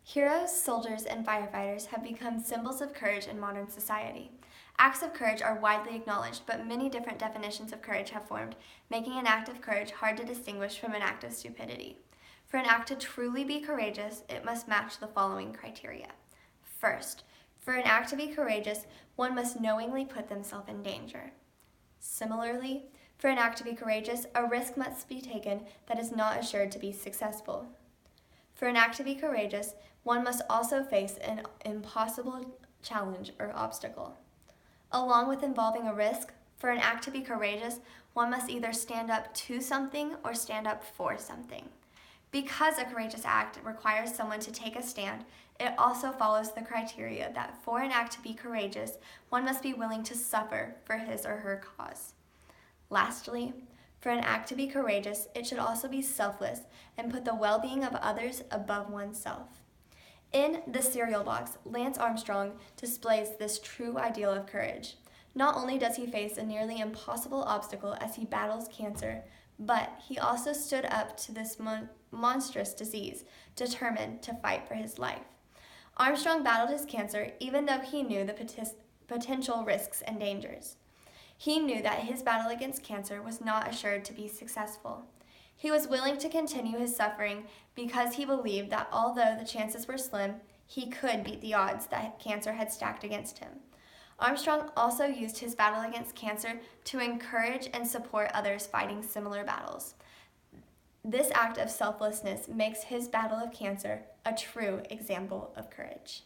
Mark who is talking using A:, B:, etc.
A: Heroes, soldiers, and firefighters have become symbols of courage in modern society. Acts of courage are widely acknowledged, but many different definitions of courage have formed, making an act of courage hard to distinguish from an act of stupidity. For an act to truly be courageous, it must match the following criteria. First, for an act to be courageous, one must knowingly put themselves in danger. Similarly, for an act to be courageous, a risk must be taken that is not assured to be successful. For an act to be courageous, one must also face an impossible challenge or obstacle. Along with involving a risk, for an act to be courageous, one must either stand up to something or stand up for something. Because a courageous act requires someone to take a stand, it also follows the criteria that for an act to be courageous, one must be willing to suffer for his or her cause. Lastly, for an act to be courageous, it should also be selfless and put the well-being of others above oneself. In The Cereal Box, Lance Armstrong displays this true ideal of courage. Not only does he face a nearly impossible obstacle as he battles cancer, but he also stood up to this monstrous disease, determined to fight for his life. Armstrong battled his cancer even though he knew the potential risks and dangers. He knew that his battle against cancer was not assured to be successful. He was willing to continue his suffering because he believed that although the chances were slim, he could beat the odds that cancer had stacked against him. Armstrong also used his battle against cancer to encourage and support others fighting similar battles. This act of selflessness makes his battle of cancer a true example of courage.